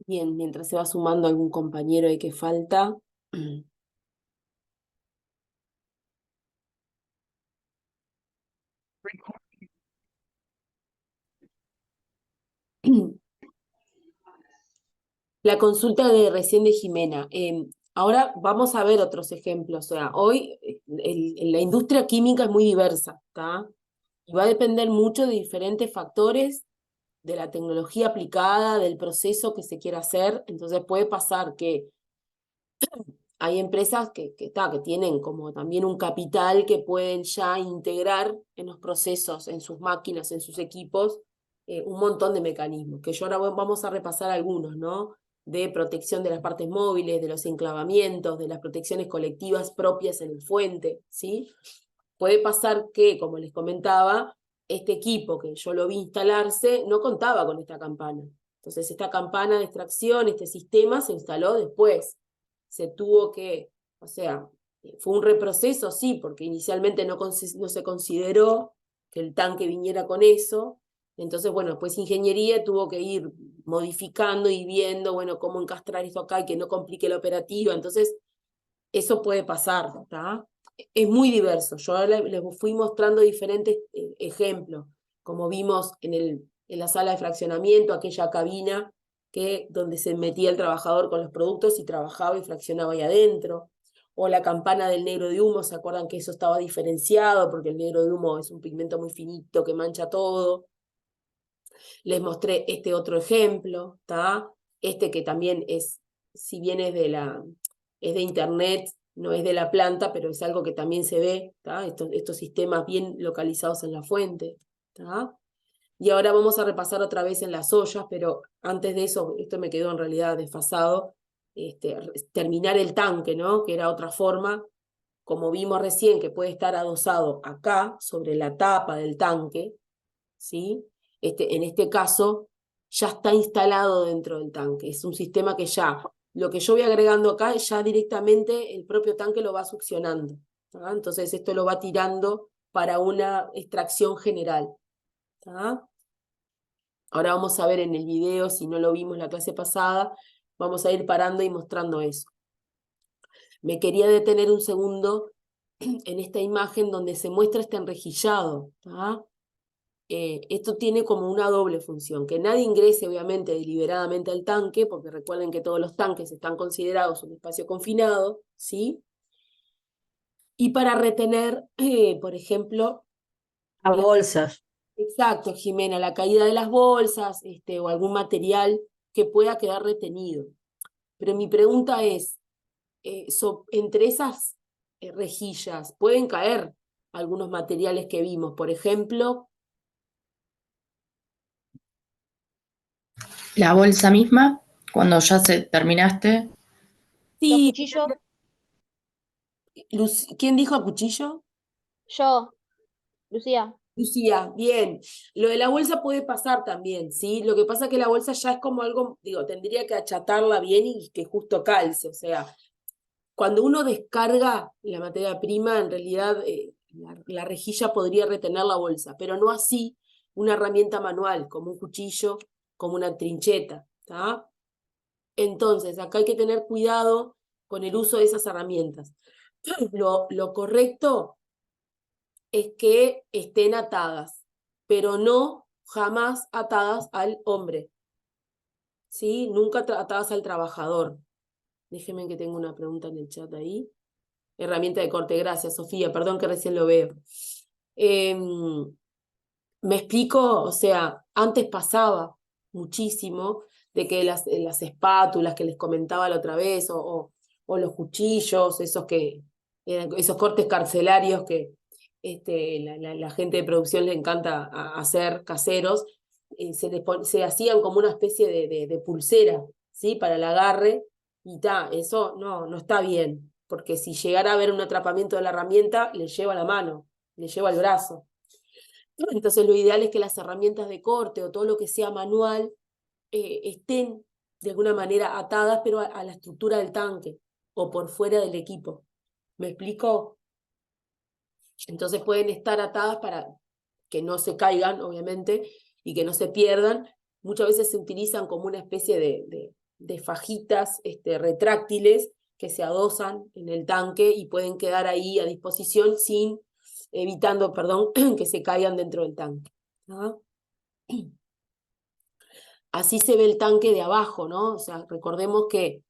Bien, mientras se va sumando algún compañero ahí que falta. La consulta de recién de Jimena. Ahora vamos a ver otros ejemplos. O sea, hoy la industria química es muy diversa, ¿está? Y va a depender mucho de diferentes factores, de la tecnología aplicada, del proceso que se quiera hacer. Entonces puede pasar que hay empresas que tienen como también un capital que pueden ya integrar en los procesos, en sus máquinas, en sus equipos, un montón de mecanismos, que yo ahora vamos a repasar algunos, ¿no? De protección de las partes móviles, de los enclavamientos, de las protecciones colectivas propias en el fuente, ¿sí? Puede pasar que, como les comentaba, este equipo que yo lo vi instalarse no contaba con esta campana. Entonces, esta campana de extracción, este sistema se instaló después. Se tuvo que, o sea, fue un reproceso, sí, porque inicialmente no se consideró que el tanque viniera con eso. Entonces, bueno, pues ingeniería tuvo que ir modificando y viendo, bueno, cómo encastrar esto acá y que no complique la operativa. Entonces, eso puede pasar, ¿está? Es muy diverso. Yo les fui mostrando diferentes ejemplos, como vimos en la sala de fraccionamiento, aquella cabina donde se metía el trabajador con los productos y trabajaba y fraccionaba ahí adentro. O la campana del negro de humo, ¿se acuerdan que eso estaba diferenciado? Porque el negro de humo es un pigmento muy finito que mancha todo. Les mostré este otro ejemplo, ¿está? Este que también es, si bien es de internet, no es de la planta, pero es algo que también se ve, ¿está? Estos sistemas bien localizados en la fuente, ¿está? Y ahora vamos a repasar otra vez en las ollas, pero antes de eso, esto me quedó en realidad desfasado, terminar el tanque, ¿no? Que era otra forma, como vimos recién, que puede estar adosado acá, sobre la tapa del tanque, ¿sí? En este caso, ya está instalado dentro del tanque. Es un sistema que ya, lo que yo voy agregando acá, ya directamente el propio tanque lo va succionando, ¿tá? Entonces esto lo va tirando para una extracción general, ¿tá? Ahora vamos a ver en el video, si no lo vimos la clase pasada, vamos a ir parando y mostrando eso. Me quería detener un segundo en esta imagen donde se muestra este enrejillado, ¿tá? Esto tiene como una doble función, que nadie ingrese obviamente deliberadamente al tanque, porque recuerden que todos los tanques están considerados un espacio confinado, ¿sí? Y para retener, por ejemplo, A bolsas. exacto, Jimena, la caída de las bolsas, o algún material que pueda quedar retenido. Pero mi pregunta es, entre esas rejillas, ¿pueden caer algunos materiales que vimos? Por ejemplo, La bolsa misma, cuando ya se terminaste, Los sí, cuchillos, ¿quién dijo a cuchillo? yo, Lucía. Lucía, bien. Lo de la bolsa puede pasar también, ¿sí? Lo que pasa es que la bolsa ya es como algo, digo, tendría que achatarla bien y que justo calce. O sea, cuando uno descarga la materia prima, en realidad la rejilla podría retener la bolsa, pero no así una herramienta manual, como un cuchillo, como una trincheta, ¿tá? Entonces, acá hay que tener cuidado con el uso de esas herramientas. Lo correcto es que estén atadas, pero no jamás atadas al hombre, ¿sí? Nunca atadas al trabajador. Déjenme que tengo una pregunta en el chat ahí. Herramienta de corte, gracias, Sofía, perdón que recién lo veo. Eh, ¿Me explico? O sea, antes pasaba muchísimo de que las espátulas que les comentaba la otra vez, o los cuchillos, esos cortes carcelarios que la gente de producción le encanta hacer caseros, se hacían como una especie de pulsera, ¿sí? Para el agarre, y eso no está bien, porque si llegara a haber un atrapamiento de la herramienta, le lleva la mano, le lleva el brazo. Entonces lo ideal es que las herramientas de corte o todo lo que sea manual estén de alguna manera atadas, pero a la estructura del tanque o por fuera del equipo. ¿Me explico? Entonces pueden estar atadas para que no se caigan, obviamente, y que no se pierdan. Muchas veces se utilizan como una especie de fajitas retráctiles que se adosan en el tanque y pueden quedar ahí a disposición evitando, perdón, que se caigan dentro del tanque. ¿Ah? Así se ve el tanque de abajo, ¿no? O sea, recordemos que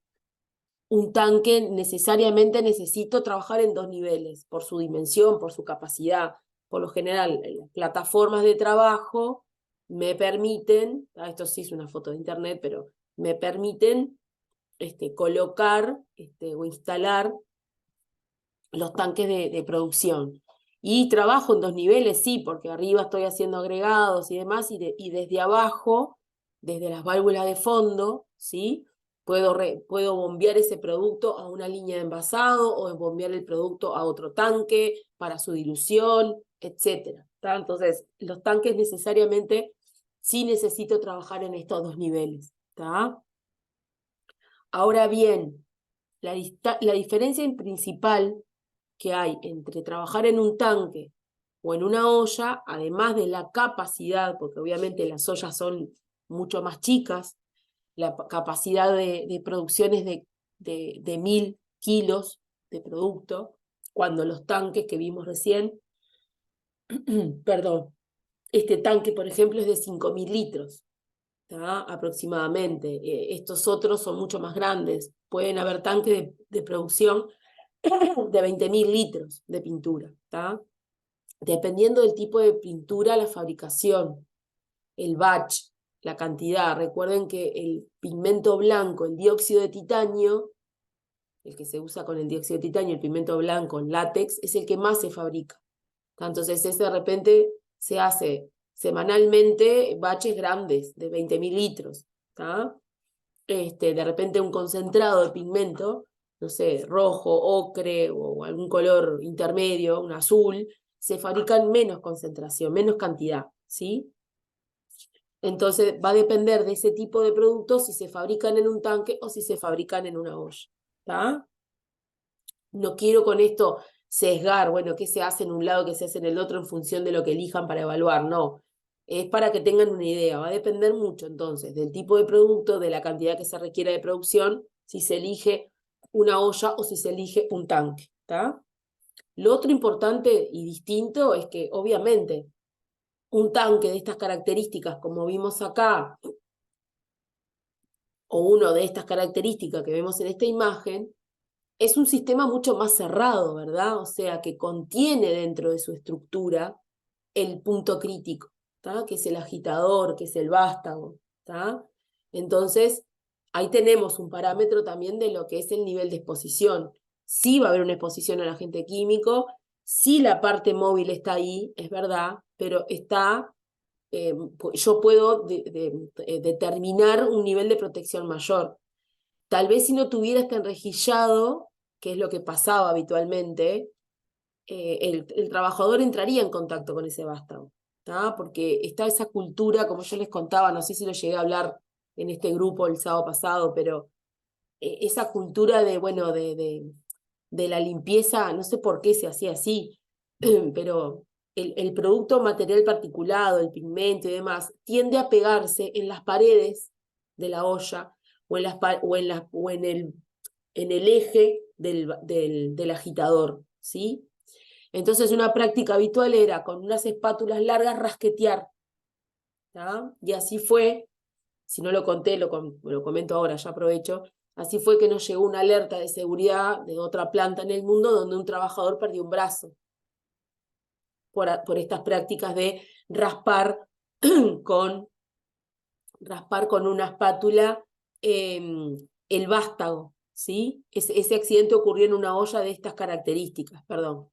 un tanque necesariamente necesito trabajar en 2 niveles, por su dimensión, por su capacidad. Por lo general, las plataformas de trabajo me permiten, esto sí es una foto de internet, pero me permiten colocar o instalar los tanques de producción. Y trabajo en 2 niveles, sí, porque arriba estoy haciendo agregados y demás, y desde abajo, desde las válvulas de fondo, ¿sí? Puedo bombear ese producto a una línea de envasado o bombear el producto a otro tanque para su dilución, etc. Entonces, los tanques necesariamente sí necesito trabajar en estos 2 niveles. ¿Tá? Ahora bien, la diferencia principal que hay entre trabajar en un tanque o en una olla, además de la capacidad, porque obviamente las ollas son mucho más chicas, la capacidad de producción es de 1000 kilos de producto, cuando los tanques que vimos recién, perdón, este tanque, por ejemplo, es de 5000 litros, ¿tá? Aproximadamente. Estos otros son mucho más grandes. Pueden haber tanques de producción de 20.000 litros de pintura, ¿tá? Dependiendo del tipo de pintura, la fabricación, el batch, la cantidad. Recuerden que el pigmento blanco, el dióxido de titanio, el que se usa con el dióxido de titanio, el pigmento blanco en látex, es el que más se fabrica. Entonces ese de repente se hace semanalmente batches grandes de 20.000 litros. ¿Tá? De repente un concentrado de pigmento, no sé, rojo, ocre o algún color intermedio, un azul, se fabrica en menos concentración, menos cantidad, ¿sí? Entonces va a depender de ese tipo de productos si se fabrican en un tanque o si se fabrican en una olla. ¿Tá? No quiero con esto sesgar, bueno, qué se hace en un lado, qué se hace en el otro en función de lo que elijan para evaluar, no. Es para que tengan una idea, va a depender mucho entonces del tipo de producto, de la cantidad que se requiere de producción, si se elige una olla o si se elige un tanque. ¿Tá? Lo otro importante y distinto es que obviamente un tanque de estas características, como vimos acá, o uno de estas características que vemos en esta imagen, es un sistema mucho más cerrado, ¿verdad? O sea, que contiene dentro de su estructura el punto crítico, ¿tá? Que es el agitador, que es el vástago. ¿Tá? Entonces, ahí tenemos un parámetro también de lo que es el nivel de exposición. Sí va a haber una exposición al agente químico, sí la parte móvil está ahí, es verdad, pero yo puedo determinar un nivel de protección mayor. Tal vez si no tuviera este enrejillado, que es lo que pasaba habitualmente, el trabajador entraría en contacto con ese vástago, ¿tá? Porque está esa cultura, como yo les contaba, no sé si lo llegué a hablar en este grupo el sábado pasado, pero esa cultura bueno, de la limpieza, no sé por qué se hacía así, pero el producto material particulado, el pigmento y demás, tiende a pegarse en las paredes de la olla o en el eje del agitador, ¿sí? Entonces una práctica habitual era con unas espátulas largas rasquetear, ¿tá? Y así fue, si no lo conté, lo comento ahora, ya aprovecho, así fue que nos llegó una alerta de seguridad de otra planta en el mundo donde un trabajador perdió un brazo por estas prácticas de raspar con una espátula el vástago, ¿sí? Ese accidente ocurrió en una olla de estas características, perdón.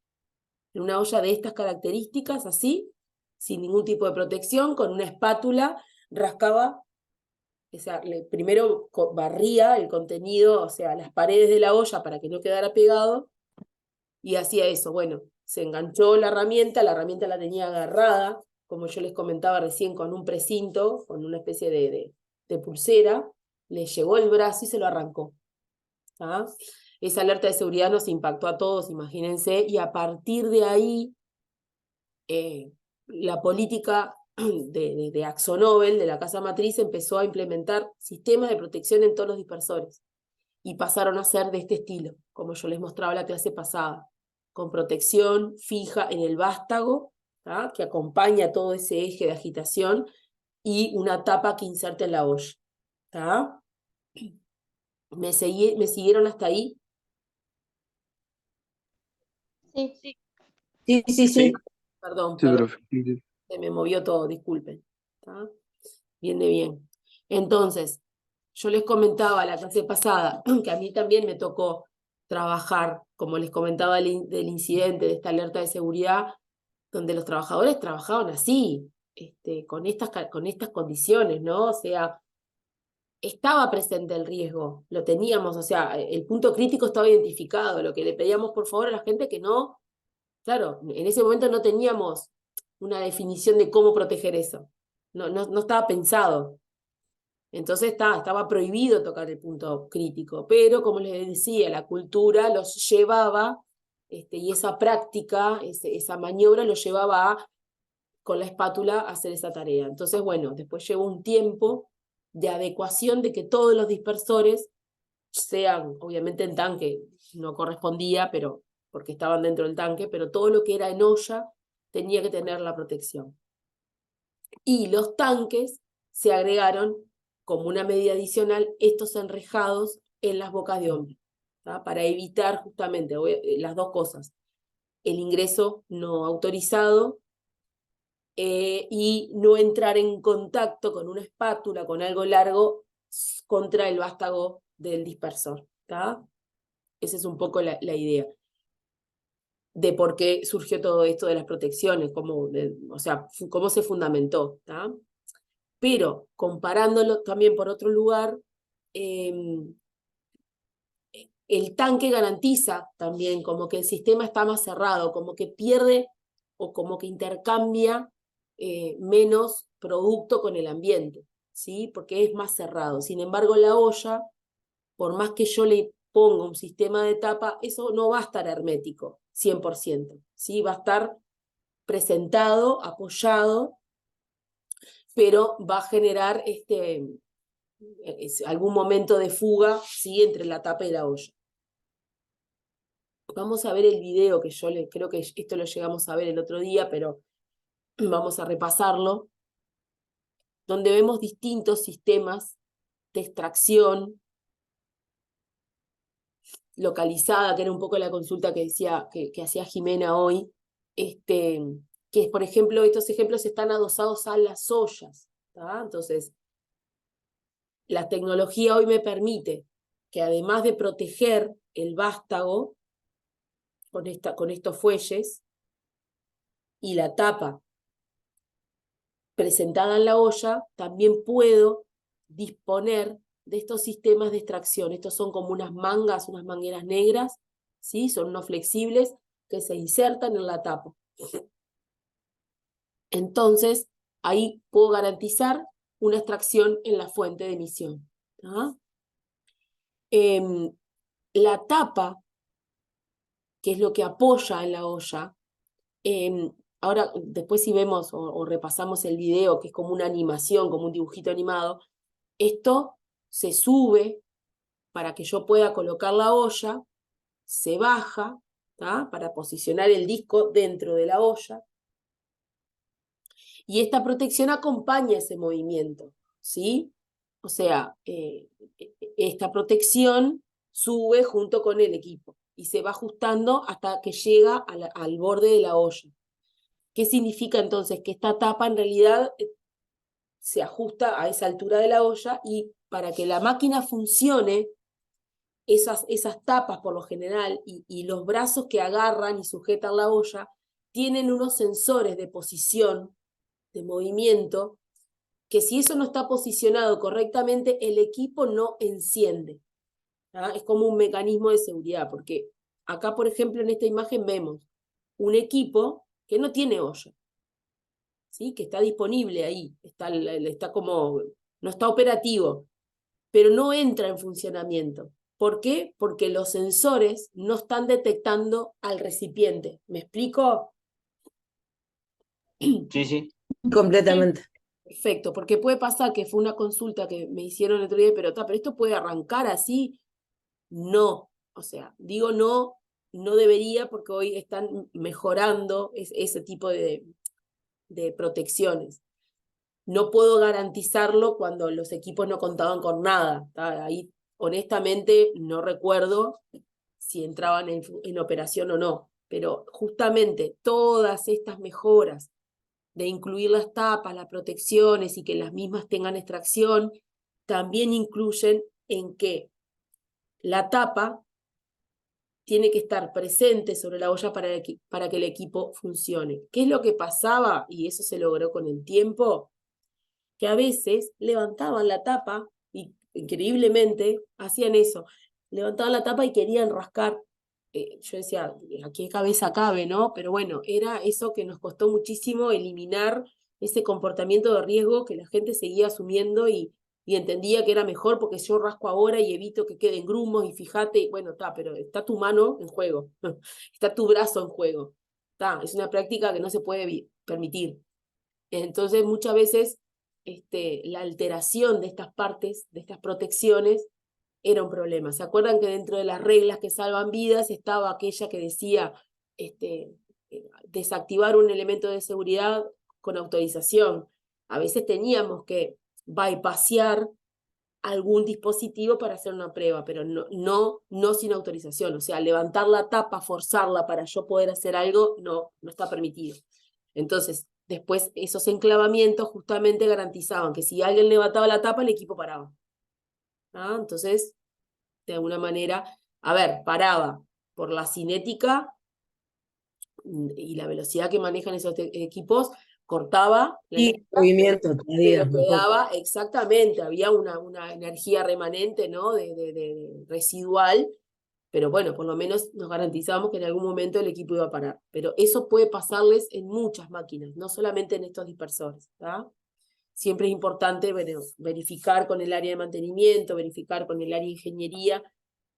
En una olla de estas características, así, sin ningún tipo de protección, con una espátula, rascaba, o sea, primero barría el contenido, o sea, las paredes de la olla para que no quedara pegado, y hacía eso. Bueno, se enganchó la herramienta la tenía agarrada, como yo les comentaba recién, con un precinto, con una especie de pulsera, le llegó el brazo y se lo arrancó. ¿Ah? Esa alerta de seguridad nos impactó a todos, imagínense, y a partir de ahí la política de AkzoNobel, de la casa matriz, empezó a implementar sistemas de protección en todos los dispersores. Y pasaron a ser de este estilo, como yo les mostraba la clase pasada, con protección fija en el vástago, ¿tá? Que acompaña todo ese eje de agitación, y una tapa que inserta en la olla. ¿Tá? ¿Me siguieron hasta ahí? Sí. Sí, sí, sí. Sí, Perdón, sí, perdón, profe. Sí. se me movió todo, disculpen. ¿Tá? Viene bien. Entonces, yo les comentaba la clase pasada que a mí también me tocó trabajar, como les comentaba del incidente, de esta alerta de seguridad, donde los trabajadores trabajaban así, con estas condiciones, ¿no? O sea, estaba presente el riesgo, lo teníamos, o sea, el punto crítico estaba identificado, lo que le pedíamos por favor a la gente que no, claro, en ese momento no teníamos una definición de cómo proteger eso, no estaba pensado. Entonces estaba prohibido tocar el punto crítico, pero como les decía, la cultura los llevaba, y esa práctica, esa maniobra los llevaba con la espátula a hacer esa tarea. Entonces, bueno, después llevó un tiempo de adecuación de que todos los dispersores sean, obviamente en tanque no correspondía, pero porque estaban dentro del tanque, pero todo lo que era en olla tenía que tener la protección. Y los tanques se agregaron como una medida adicional estos enrejados en las bocas de hombre, ¿tá? Para evitar justamente las dos cosas, el ingreso no autorizado y no entrar en contacto con una espátula, con algo largo, contra el vástago del dispersor. ¿Tá? Esa es un poco la idea de por qué surgió todo esto de las protecciones, o sea, cómo se fundamentó. ¿Tá? Pero comparándolo también por otro lugar, el tanque garantiza también como que el sistema está más cerrado, como que pierde o como que intercambia menos producto con el ambiente, ¿sí? Porque es más cerrado. Sin embargo, la olla, por más que yo le ponga un sistema de tapa, eso no va a estar hermético, 100%, ¿sí? Va a estar presentado, apoyado, pero va a generar algún momento de fuga, ¿sí? Entre la tapa y la olla. Vamos a ver el video que yo creo que esto lo llegamos a ver el otro día, pero vamos a repasarlo, donde vemos distintos sistemas de extracción localizada, que era un poco la consulta que decía que hacía Jimena hoy, que por ejemplo estos ejemplos están adosados a las ollas, ¿tá? Entonces, la tecnología hoy me permite que además de proteger el vástago con estos fuelles y la tapa presentada en la olla, también puedo disponer de estos sistemas de extracción. Estos son como unas mangas, unas mangueras negras, ¿sí? Son unos flexibles que se insertan en la tapa. Entonces, ahí puedo garantizar una extracción en la fuente de emisión. ¿Ah? La tapa, que es lo que apoya en la olla, ahora después si vemos o repasamos el video, que es como una animación, como un dibujito animado, esto se sube para que yo pueda colocar la olla, se baja, ¿tá? Para posicionar el disco dentro de la olla, y esta protección acompaña ese movimiento, ¿sí? O sea, esta protección sube junto con el equipo y se va ajustando hasta que llega al borde de la olla. ¿Qué significa entonces? Que esta tapa en realidad se ajusta a esa altura de la olla, y para que la máquina funcione, esas tapas por lo general y los brazos que agarran y sujetan la olla tienen unos sensores de posición, de movimiento, que si eso no está posicionado correctamente, el equipo no enciende. ¿Ah? Es como un mecanismo de seguridad, porque acá, por ejemplo, en esta imagen vemos un equipo que no tiene olla, ¿sí? Que está disponible ahí, está como, no está operativo, pero no entra en funcionamiento. ¿Por qué? Porque los sensores no están detectando al recipiente. ¿Me explico? Sí, sí. Completamente. Perfecto, porque puede pasar que fue una consulta que me hicieron el otro día, pero esto puede arrancar así. No, o sea, digo no, no debería porque hoy están mejorando ese tipo de protecciones. No puedo garantizarlo cuando los equipos no contaban con nada. ¿Tá? Ahí, honestamente, no recuerdo si entraban en operación o no, pero justamente todas estas mejoras de incluir las tapas, las protecciones y que las mismas tengan extracción, también incluyen en que la tapa tiene que estar presente sobre la olla para que el equipo funcione. ¿Qué es lo que pasaba? Y eso se logró con el tiempo, que a veces levantaban la tapa y increíblemente hacían eso. Levantaban la tapa y querían rascar. Yo decía, ¿a qué cabeza cabe, no? Pero bueno, era eso que nos costó muchísimo eliminar ese comportamiento de riesgo que la gente seguía asumiendo y entendía que era mejor porque yo rasco ahora y evito que queden grumos y fíjate, bueno, pero está tu mano en juego, está tu brazo en juego. Es una práctica que no se puede permitir. Entonces, muchas veces la alteración de estas partes, de estas protecciones, era un problema. ¿Se acuerdan que dentro de las reglas que salvan vidas estaba aquella que decía desactivar un elemento de seguridad con autorización? A veces teníamos que bypassear algún dispositivo para hacer una prueba, pero no sin autorización. O sea, levantar la tapa, forzarla para yo poder hacer algo, no está permitido. Entonces, después esos enclavamientos justamente garantizaban que si alguien levantaba la tapa, el equipo paraba. ¿Ah? Entonces, de alguna manera, a ver, paraba por la cinética y la velocidad que manejan esos equipos, cortaba la Y energía, movimiento todavía. pero quedaba exactamente, había una energía remanente, ¿no? de residual, pero bueno, por lo menos nos garantizábamos que en algún momento el equipo iba a parar. Pero eso puede pasarles en muchas máquinas, no solamente en estos dispersores. ¿Tá? Siempre es importante verificar con el área de mantenimiento, verificar con el área de ingeniería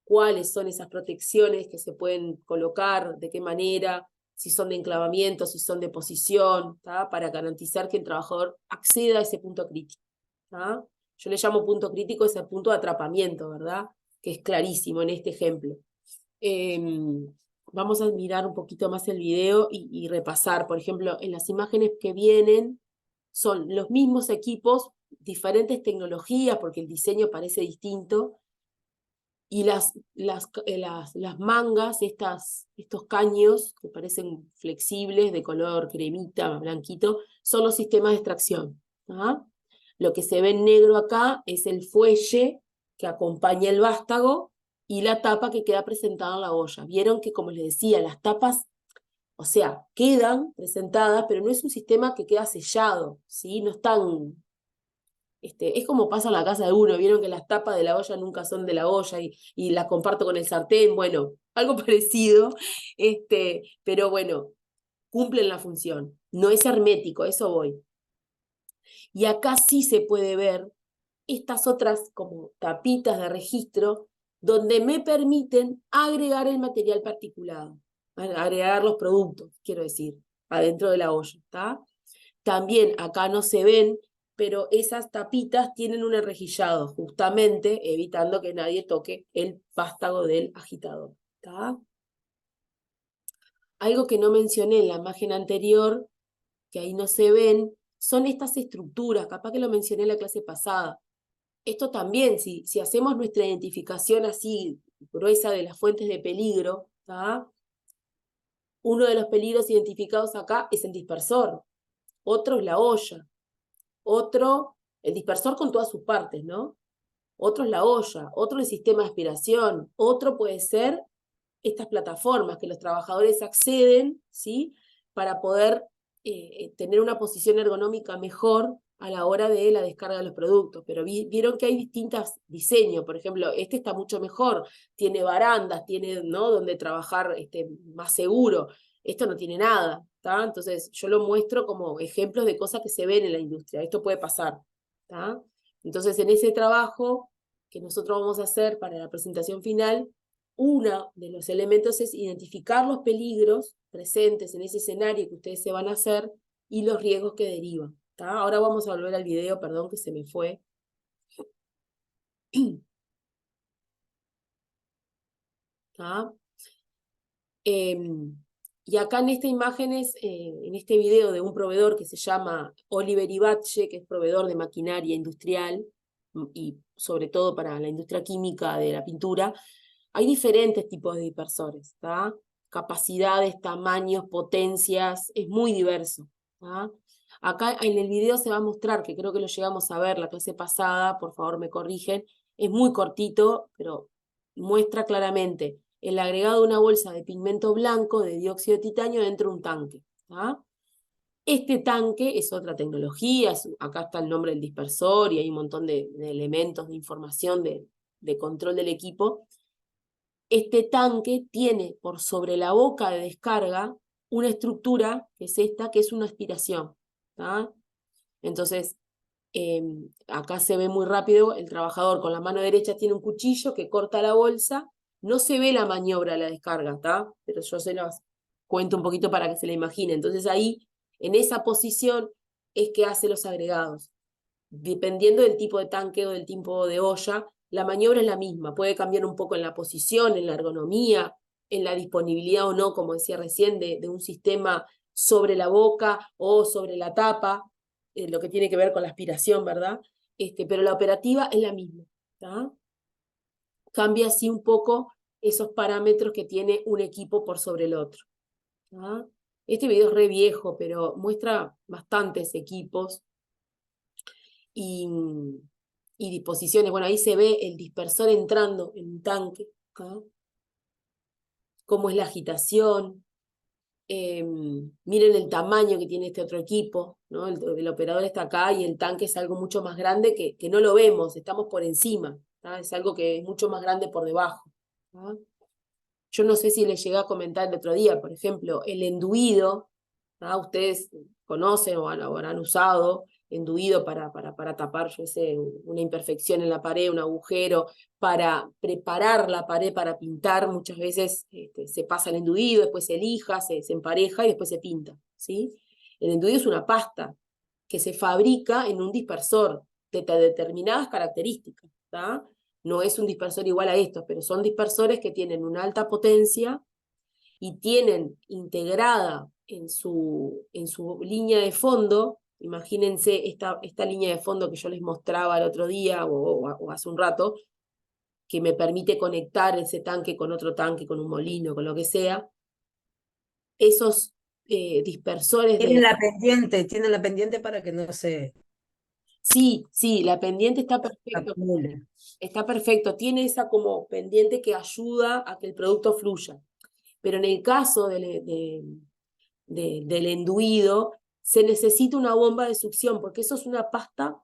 cuáles son esas protecciones que se pueden colocar, de qué manera, si son de enclavamiento, si son de posición, ¿tá? Para garantizar que el trabajador acceda a ese punto crítico. ¿Tá? Yo le llamo punto crítico ese punto de atrapamiento, ¿verdad? Que es clarísimo en este ejemplo. Vamos a mirar un poquito más el video y repasar. Por ejemplo, en las imágenes que vienen son los mismos equipos, diferentes tecnologías, porque el diseño parece distinto, y las mangas, estos caños que parecen flexibles, de color cremita, blanquito, son los sistemas de extracción. ¿Ah? Lo que se ve en negro acá es el fuelle que acompaña el vástago y la tapa que queda presentada en la olla. Vieron que, como les decía, las tapas, o sea, quedan presentadas, pero no es un sistema que queda sellado, ¿sí? No están... es como pasa en la casa de uno, vieron que las tapas de la olla nunca son de la olla y las comparto con el sartén, bueno, algo parecido, pero bueno, cumplen la función, no es hermético, eso voy. Y acá sí se puede ver estas otras como tapitas de registro donde me permiten agregar el material particulado, agregar los productos, quiero decir, adentro de la olla, ¿está? También acá no se ven, pero esas tapitas tienen un enrejillado, justamente evitando que nadie toque el vástago del agitador, ¿está? Algo que no mencioné en la imagen anterior, que ahí no se ven, son estas estructuras, capaz que lo mencioné en la clase pasada. Esto también, si hacemos nuestra identificación así gruesa de las fuentes de peligro, ¿tá? Uno de los peligros identificados acá es el dispersor, otro es la olla, otro, el dispersor con todas sus partes, ¿no? Otro es la olla, otro el sistema de aspiración, otro puede ser estas plataformas que los trabajadores acceden, ¿sí? Para poder tener una posición ergonómica mejor a la hora de la descarga de los productos. Pero vieron que hay distintos diseños. Por ejemplo, este está mucho mejor, tiene barandas, tiene, ¿no?, donde trabajar más seguro. Esto no tiene nada, ¿tá? Entonces yo lo muestro como ejemplos de cosas que se ven en la industria. Esto puede pasar, ¿tá? Entonces en ese trabajo que nosotros vamos a hacer para la presentación final, uno de los elementos es identificar los peligros presentes en ese escenario que ustedes se van a hacer y los riesgos que derivan. ¿Tá? Ahora vamos a volver al video, perdón que se me fue. ¿Tá? Y acá en esta imagen en este video de un proveedor que se llama Oliver Ibatche, que es proveedor de maquinaria industrial y sobre todo para la industria química de la pintura, hay diferentes tipos de dispersores, ¿tá? Capacidades, tamaños, potencias, es muy diverso. ¿Tá? Acá en el video se va a mostrar, que creo que lo llegamos a ver la clase pasada, por favor me corrigen, es muy cortito, pero muestra claramente el agregado de una bolsa de pigmento blanco de dióxido de titanio dentro de un tanque. ¿Tá? Este tanque es otra tecnología, acá está el nombre del dispersor y hay un montón de elementos de información de control del equipo. Este tanque tiene por sobre la boca de descarga una estructura, que es esta, que es una aspiración. ¿Tá? Entonces, acá se ve muy rápido, el trabajador con la mano derecha tiene un cuchillo que corta la bolsa, no se ve la maniobra de la descarga, ¿tá? Pero yo se las cuento un poquito para que se la imagine. Entonces ahí, en esa posición, es que hace los agregados. Dependiendo del tipo de tanque o del tipo de olla, la maniobra es la misma, puede cambiar un poco en la posición, en la ergonomía, en la disponibilidad o no, como decía recién, de un sistema sobre la boca o sobre la tapa, lo que tiene que ver con la aspiración, ¿verdad? Pero la operativa es la misma. ¿Tá? Cambia así un poco esos parámetros que tiene un equipo por sobre el otro. ¿Tá? Este video es re viejo, pero muestra bastantes equipos y disposiciones. Bueno, ahí se ve el dispersor entrando en un tanque, ¿tá? Cómo es la agitación. Miren el tamaño que tiene este otro equipo, ¿no? El operador está acá y el tanque es algo mucho más grande que no lo vemos, estamos por encima, ¿tá? Es algo que es mucho más grande por debajo. ¿Tá? Yo no sé si les llegué a comentar el otro día, por ejemplo, el enduido, ¿tá? Ustedes conocen o habrán usado enduido para tapar, yo sé, una imperfección en la pared, un agujero, para preparar la pared para pintar, muchas veces se pasa el enduido, después se lija, se empareja y después se pinta, ¿sí? El enduido es una pasta que se fabrica en un dispersor de determinadas características, ¿tá? No es un dispersor igual a estos, pero son dispersores que tienen una alta potencia y tienen integrada en su línea de fondo, imagínense esta línea de fondo que yo les mostraba el otro día o hace un rato, que me permite conectar ese tanque con otro tanque, con un molino, con lo que sea, esos dispersores Tienen la pendiente para que no se Sí, sí, la pendiente está perfecto. acumule. Está perfecto, tiene esa como pendiente que ayuda a que el producto fluya. Pero en el caso del enduido, se necesita una bomba de succión, porque eso es una pasta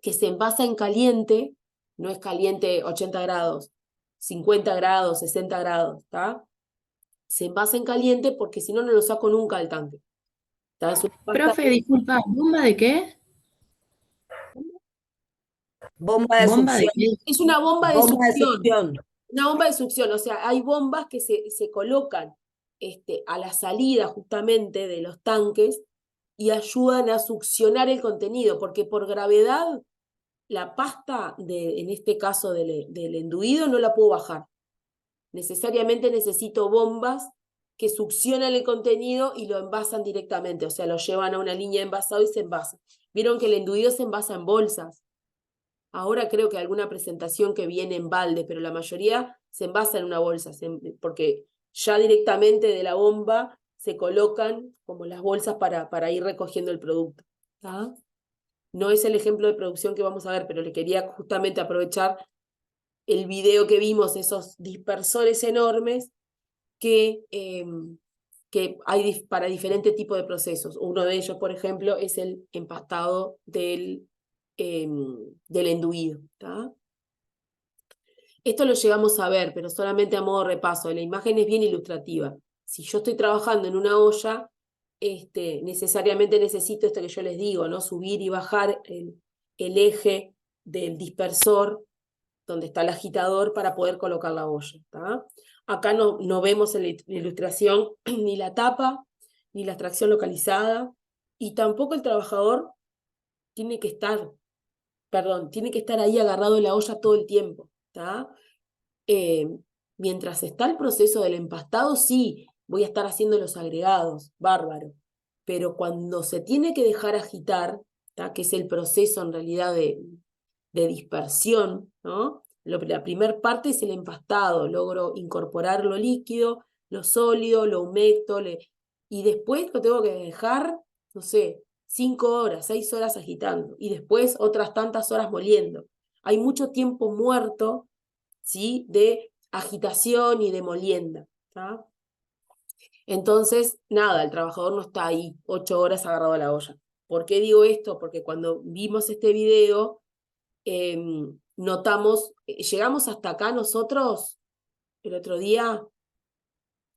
que se envasa en caliente, no es caliente 80 grados, 50 grados, 60 grados, ¿está? Se envasa en caliente porque si no, no lo saco nunca del tanque. ¿Tá? Es una pasta Profe, disculpa, ¿bomba de qué? Bomba de ¿Bomba de succión. qué? es una bomba de Bomba de succión. succión. Una bomba de succión, o sea, hay bombas que se colocan a la salida justamente de los tanques y ayudan a succionar el contenido, porque por gravedad la pasta, en este caso del enduido, no la puedo bajar. Necesariamente necesito bombas que succionan el contenido y lo envasan directamente, o sea, lo llevan a una línea de envasado y se envasa. Vieron que el enduido se envasa en bolsas. Ahora creo que alguna presentación que viene en balde, pero la mayoría se envasa en una bolsa, porque ya directamente de la bomba se colocan como las bolsas para ir recogiendo el producto. ¿Tá? No es el ejemplo de producción que vamos a ver, pero le quería justamente aprovechar el video que vimos, esos dispersores enormes que hay para diferentes tipos de procesos. Uno de ellos, por ejemplo, es el empastado del enduido. ¿Tá? Esto lo llegamos a ver, pero solamente a modo repaso. La imagen es bien ilustrativa. Si yo estoy trabajando en una olla, necesariamente necesito esto que yo les digo, ¿no? Subir y bajar el eje del dispersor, donde está el agitador, para poder colocar la olla. ¿Tá? Acá no vemos en la ilustración ni la tapa, ni la extracción localizada, y tampoco el trabajador tiene que estar, tiene que estar ahí agarrado en la olla todo el tiempo, ¿tá? Mientras está el proceso del empastado, sí, voy a estar haciendo los agregados, bárbaro, pero cuando se tiene que dejar agitar, ¿tá? Que es el proceso en realidad de dispersión, ¿no? La primera parte es el empastado, logro incorporar lo líquido, lo sólido, lo humecto, y después lo tengo que dejar, no sé, 5 horas, 6 horas agitando, y después otras tantas horas moliendo. Hay mucho tiempo muerto, ¿sí? De agitación y de molienda, ¿tá? Entonces, nada, el trabajador no está ahí 8 horas agarrado a la olla. ¿Por qué digo esto? Porque cuando vimos este video, notamos, llegamos hasta acá nosotros el otro día,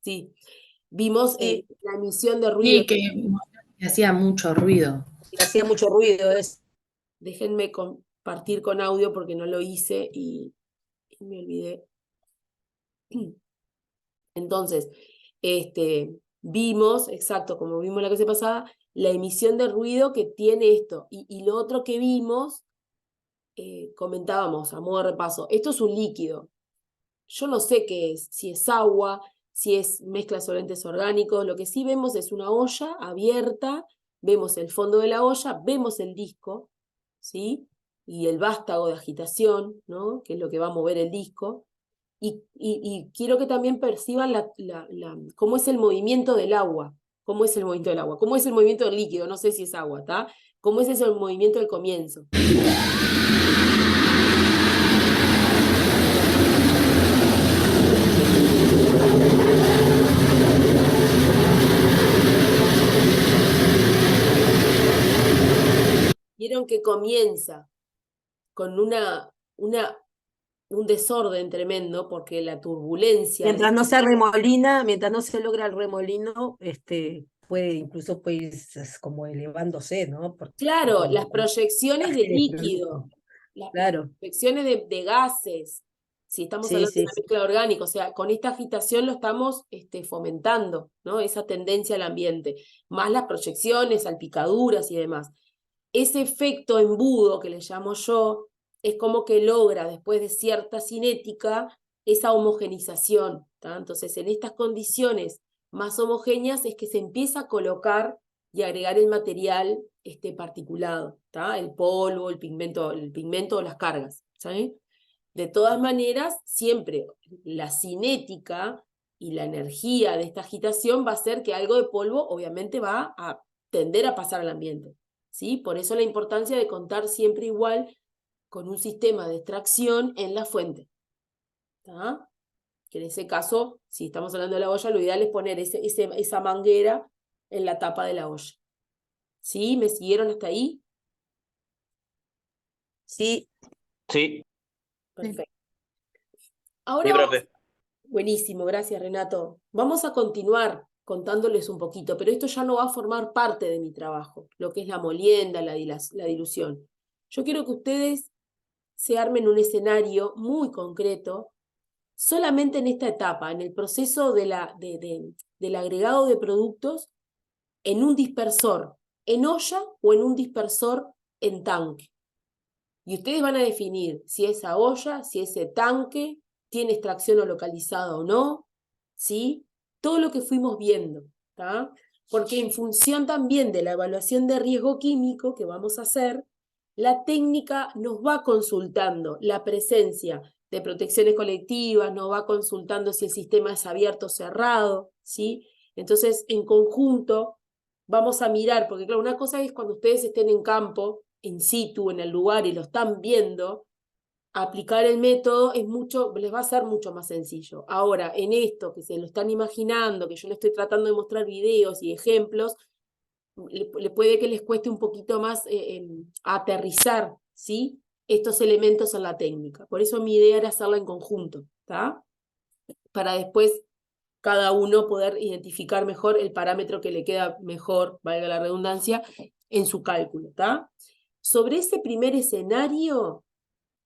sí, vimos Sí, la emisión de ruido. Sí, que hacía mucho ruido. y hacía mucho ruido. Déjenme compartir con audio porque no lo hice y me olvidé. Entonces, vimos, exacto, como vimos la clase pasada, la emisión de ruido que tiene esto. Y lo otro que vimos, comentábamos a modo de repaso, esto es un líquido. Yo no sé qué es, si es agua, si es mezcla de solventes orgánicos. Lo que sí vemos es una olla abierta, vemos el fondo de la olla, vemos el disco, ¿sí? Y el vástago de agitación, ¿no? Que es lo que va a mover el disco. Y quiero que también perciban cómo es el movimiento del agua, cómo es el movimiento del agua, cómo es el movimiento del líquido, no sé si es agua, ¿está? Cómo es ese movimiento del comienzo. Vieron que comienza con un desorden tremendo porque la turbulencia. Mientras no se remolina, mientras no se logra el remolino, puede ir como elevándose, ¿no? Claro, las proyecciones de líquido, las Claro, proyecciones de gases, si estamos sí, hablando de sí, una sí. mezcla orgánica, o sea, con esta agitación lo estamos fomentando, ¿no? Esa tendencia al ambiente, más las proyecciones, salpicaduras y demás. Ese efecto embudo que le llamo yo, es como que logra, después de cierta cinética, esa homogenización, ¿tá? Entonces, en estas condiciones más homogéneas es que se empieza a colocar y agregar el material particulado, ¿tá? El polvo, el pigmento o las cargas, ¿sí? De todas maneras, siempre la cinética y la energía de esta agitación va a hacer que algo de polvo obviamente va a tender a pasar al ambiente, ¿sí? Por eso la importancia de contar siempre igual con un sistema de extracción en la fuente, ¿tá? Que en ese caso, si estamos hablando de la olla, lo ideal es poner esa manguera en la tapa de la olla. ¿Sí? ¿Me siguieron hasta ahí? Sí, Sí, Perfecto. sí, Ahora profe. buenísimo, gracias Renato. Vamos a continuar contándoles un poquito, pero esto ya no va a formar parte de mi trabajo, lo que es la molienda, la dilución. Yo quiero que ustedes se armen un escenario muy concreto, solamente en esta etapa, en el proceso del agregado de productos en un dispersor, en olla o en un dispersor en tanque. Y ustedes van a definir si esa olla, si ese tanque tiene extracción o localizada o no, ¿sí? Todo lo que fuimos viendo, ¿tá? Porque en función también de la evaluación de riesgo químico que vamos a hacer, la técnica nos va consultando la presencia de protecciones colectivas, nos va consultando si el sistema es abierto o cerrado, ¿sí? Entonces, en conjunto, vamos a mirar, porque claro, una cosa es cuando ustedes estén en campo, in situ, en el lugar y lo están viendo, aplicar el método les va a ser mucho más sencillo. Ahora, en esto que se lo están imaginando, que yo le estoy tratando de mostrar videos y ejemplos, le puede que les cueste un poquito más aterrizar, ¿sí? Estos elementos en la técnica. Por eso mi idea era hacerla en conjunto, ¿tá? Para después cada uno poder identificar mejor el parámetro que le queda mejor, valga la redundancia, en su cálculo, ¿tá? Sobre ese primer escenario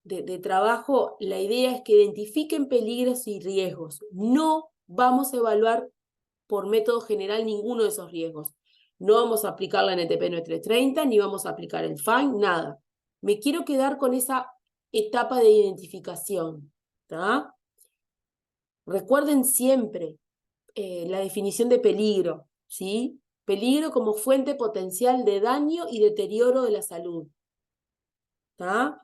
de trabajo, la idea es que identifiquen peligros y riesgos. No vamos a evaluar por método general ninguno de esos riesgos. No vamos a aplicar la NTP 9330, ni vamos a aplicar el FINE, nada. Me quiero quedar con esa etapa de identificación, ¿tá? Recuerden siempre la definición de peligro, ¿sí? Peligro como fuente potencial de daño y deterioro de la salud, ¿tá?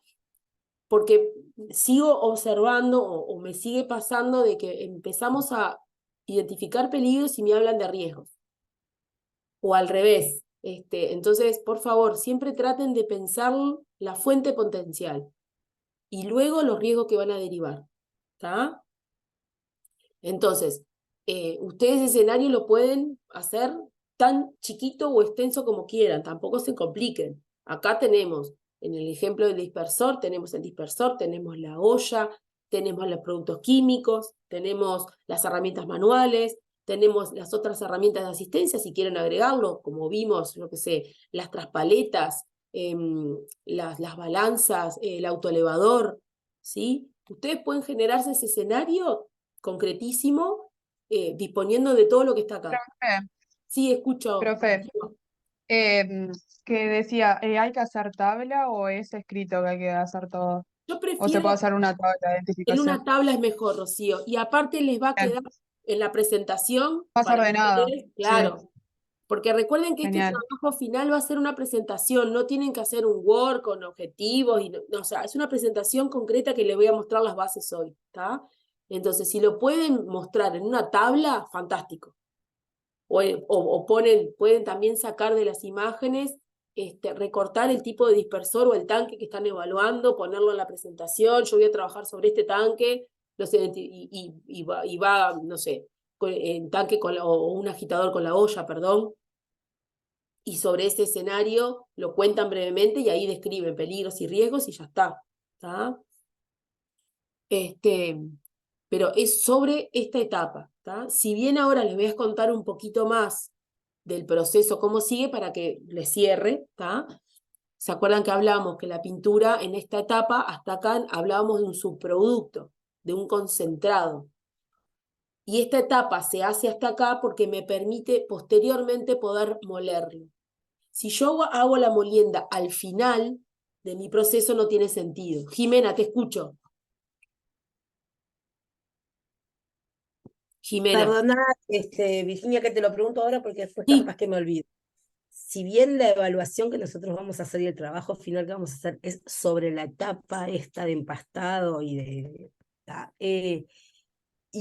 Porque sigo observando o me sigue pasando de que empezamos a identificar peligros y me hablan de riesgos. O al revés. Entonces, por favor, siempre traten de pensar la fuente potencial y luego los riesgos que van a derivar, ¿tá? Entonces, ustedes ese escenario lo pueden hacer tan chiquito o extenso como quieran, tampoco se compliquen. Acá tenemos, en el ejemplo del dispersor, tenemos el dispersor, tenemos la olla, tenemos los productos químicos, tenemos las herramientas manuales, tenemos las otras herramientas de asistencia, si quieren agregarlo, como vimos, yo qué sé, las traspaletas, las balanzas, el autoelevador, ¿sí? Ustedes pueden generarse ese escenario concretísimo, disponiendo de todo lo que está acá. Profe, Sí, escucho. profe, que decía, ¿hay que hacer tabla o es escrito que hay que hacer todo? Yo ¿O se puede prefiero, hacer una tabla de en identificación? una tabla es mejor, Rocío, y aparte les va a Bien, quedar en la presentación más para ordenado, ustedes, sí, claro, porque recuerden que este genial. trabajo final va a ser una presentación, no tienen que hacer un Word con objetivos, o sea, es una presentación concreta que les voy a mostrar las bases hoy, ¿está? Entonces, si lo pueden mostrar en una tabla, fantástico. Pueden también sacar de las imágenes, recortar el tipo de dispersor o el tanque que están evaluando, ponerlo en la presentación. Yo voy a trabajar sobre este tanque, y va, no sé, en tanque o un agitador con la olla, perdón, y sobre ese escenario lo cuentan brevemente y ahí describen peligros y riesgos y ya está. ¿Tá? Pero es sobre esta etapa. ¿Tá? Si bien ahora les voy a contar un poquito más del proceso, cómo sigue para que les cierre, ¿tá? ¿Se acuerdan que hablábamos que la pintura en esta etapa, hasta acá hablábamos de un subproducto, de un concentrado? Y esta etapa se hace hasta acá porque me permite posteriormente poder molerlo. Si yo hago la molienda al final de mi proceso no tiene sentido. Jimena, te escucho. Jimena. Perdona, Virginia, que te lo pregunto ahora porque después Sí. capaz que me olvido. Si bien la evaluación que nosotros vamos a hacer y el trabajo final que vamos a hacer es sobre la etapa esta de empastado y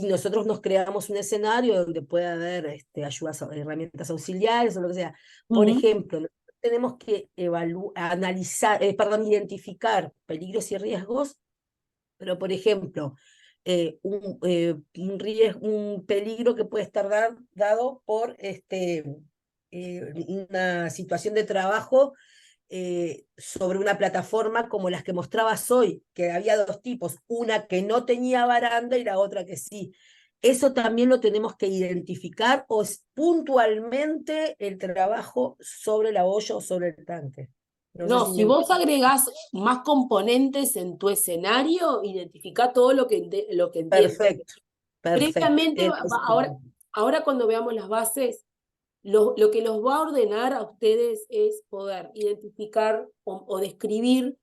nosotros nos creamos un escenario donde pueda haber ayudas, herramientas auxiliares o lo que sea. Por ejemplo, nosotros tenemos que analizar, identificar peligros y riesgos, pero por ejemplo, un peligro que puede estar dado por una situación de trabajo sobre una plataforma como las que mostrabas hoy, que había dos tipos, una que no tenía baranda y la otra que sí. ¿Eso también lo tenemos que identificar o es puntualmente el trabajo sobre la olla o sobre el tanque? No sé No, si si vos agregás más componentes en tu escenario, identifica todo lo que entiendes. Perfecto, perfecto. Previamente, ahora cuando veamos las bases, lo que los va a ordenar a ustedes es poder identificar o describir.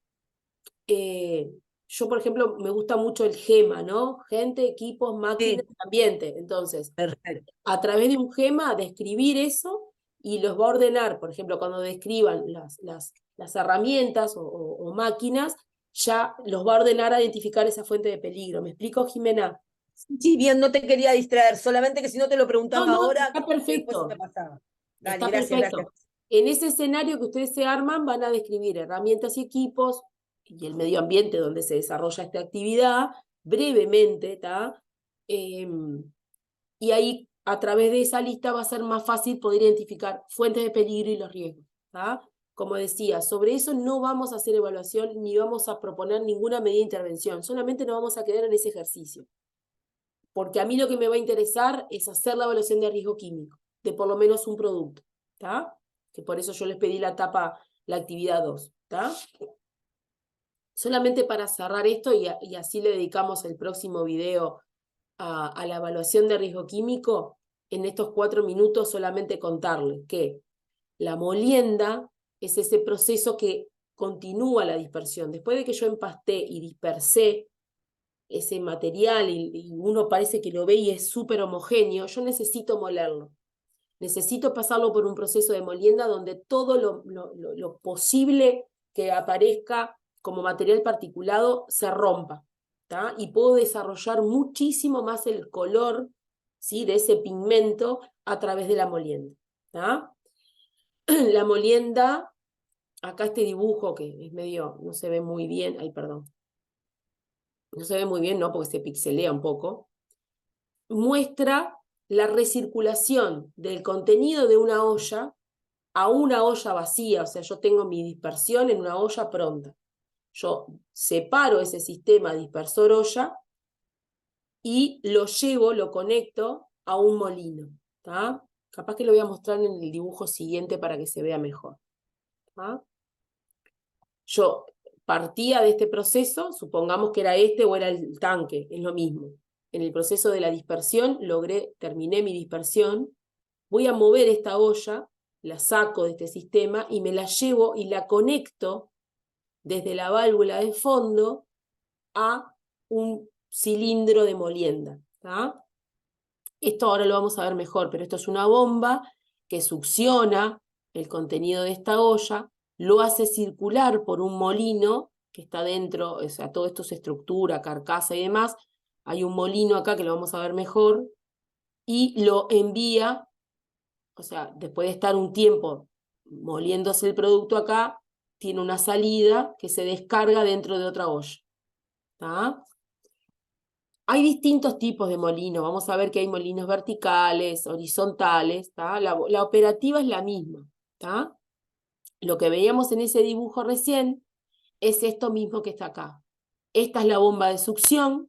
Yo, por ejemplo, me gusta mucho el GEMA, ¿no? Gente, equipos, máquinas, Sí, ambiente. Entonces, perfecto. a través de un GEMA, describir eso y los va a ordenar, por ejemplo, cuando describan las herramientas o máquinas, ya los va a ordenar a identificar esa fuente de peligro. ¿Me explico, Jimena? Sí, bien, no te quería distraer, solamente que si no te lo No, preguntaba no, ahora, está después se me perfecto. pasaba. Dale, Está gracias, gracias. perfecto. En ese escenario que ustedes se arman, van a describir herramientas y equipos y el medio ambiente donde se desarrolla esta actividad, brevemente, ¿tá? Y ahí, a través de esa lista, va a ser más fácil poder identificar fuentes de peligro y los riesgos, ¿tá? Como decía, sobre eso no vamos a hacer evaluación ni vamos a proponer ninguna medida de intervención, solamente nos vamos a quedar en ese ejercicio. Porque a mí lo que me va a interesar es hacer la evaluación de riesgo químico, de por lo menos un producto, ¿tá? Que por eso yo les pedí la etapa, la actividad 2, ¿tá? Solamente para cerrar esto y así le dedicamos el próximo video a la evaluación de riesgo químico, en estos 4 minutos solamente contarles que la molienda es ese proceso que continúa la dispersión. Después de que yo empasté y dispersé ese material y uno parece que lo ve y es súper homogéneo, yo necesito molerlo. Necesito pasarlo por un proceso de molienda donde todo lo posible que aparezca como material particulado se rompa, ¿tá? Y puedo desarrollar muchísimo más el color, ¿sí?, de ese pigmento a través de la molienda, ¿tá? La molienda, acá este dibujo que es medio, no se ve muy bien, ay, perdón, no se ve muy bien, ¿no?, porque se pixelea un poco, muestra la recirculación del contenido de una olla a una olla vacía, o sea, yo tengo mi dispersión en una olla pronta. Yo separo ese sistema dispersor-olla y lo llevo, lo conecto a un molino, ¿tá? Capaz que lo voy a mostrar en el dibujo siguiente para que se vea mejor, ¿tá? Yo partía de este proceso, supongamos que era este o era el tanque, es lo mismo. En el proceso de la dispersión terminé mi dispersión, voy a mover esta olla, la saco de este sistema y me la llevo y la conecto desde la válvula de fondo a un cilindro de molienda, ¿tá? Esto ahora lo vamos a ver mejor, pero esto es una bomba que succiona el contenido de esta olla, lo hace circular por un molino que está dentro, o sea, todo esto es estructura, carcasa y demás. Hay un molino acá que lo vamos a ver mejor, y lo envía, o sea, después de estar un tiempo moliéndose el producto acá, tiene una salida que se descarga dentro de otra olla, ¿tá? Hay distintos tipos de molinos, vamos a ver que hay molinos verticales, horizontales, ¿tá? La operativa es la misma, ¿tá? Lo que veíamos en ese dibujo recién es esto mismo que está acá. Esta es la bomba de succión,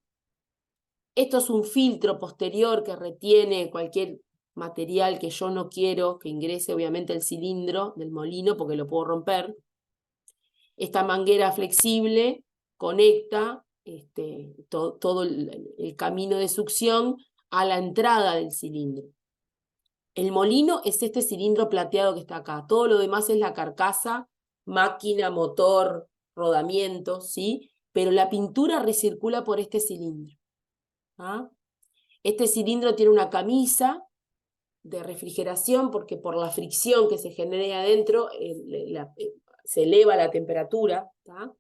esto es un filtro posterior que retiene cualquier material que yo no quiero que ingrese, obviamente, el cilindro del molino, porque lo puedo romper. Esta manguera flexible conecta todo el camino de succión a la entrada del cilindro. El molino es este cilindro plateado que está acá. Todo lo demás es la carcasa, máquina, motor, rodamiento, ¿sí? Pero la pintura recircula por este cilindro, ¿ah? Este cilindro tiene una camisa de refrigeración porque por la fricción que se genera ahí adentro se eleva la temperatura, ¿tá?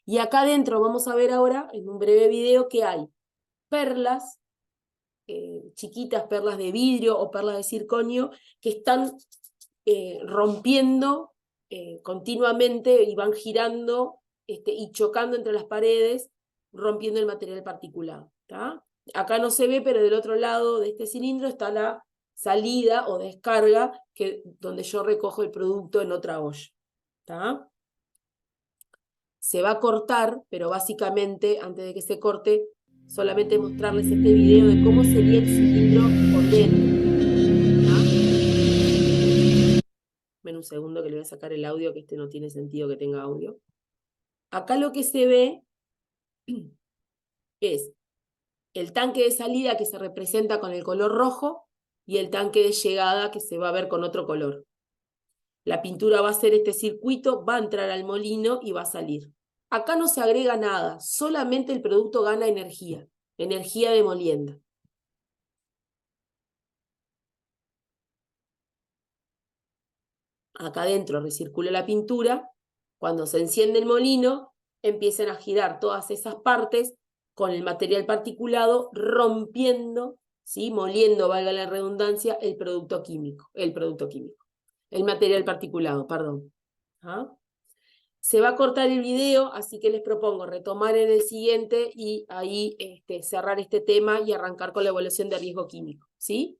Y acá adentro vamos a ver ahora, en un breve video, que hay perlas, chiquitas perlas de vidrio o perlas de circonio, que están rompiendo continuamente y van girando y chocando entre las paredes, rompiendo el material particulado, ¿tá? Acá no se ve, pero del otro lado de este cilindro está la salida o descarga donde yo recojo el producto en otra olla, ¿tá? Se va a cortar, pero básicamente, antes de que se corte, solamente mostrarles este video de cómo sería el cilindro por dentro, ¿tá? Ven un segundo que le voy a sacar el audio, que no tiene sentido que tenga audio. Acá lo que se ve es el tanque de salida que se representa con el color rojo y el tanque de llegada que se va a ver con otro color. La pintura va a hacer este circuito, va a entrar al molino y va a salir. Acá no se agrega nada, solamente el producto gana energía, energía de molienda. Acá adentro recircula la pintura, cuando se enciende el molino, empiezan a girar todas esas partes con el material particulado, rompiendo, ¿sí?, moliendo, valga la redundancia, el material particulado, perdón. ¿Ah? Se va a cortar el video, así que les propongo retomar en el siguiente y ahí cerrar este tema y arrancar con la evaluación de riesgo químico, ¿sí?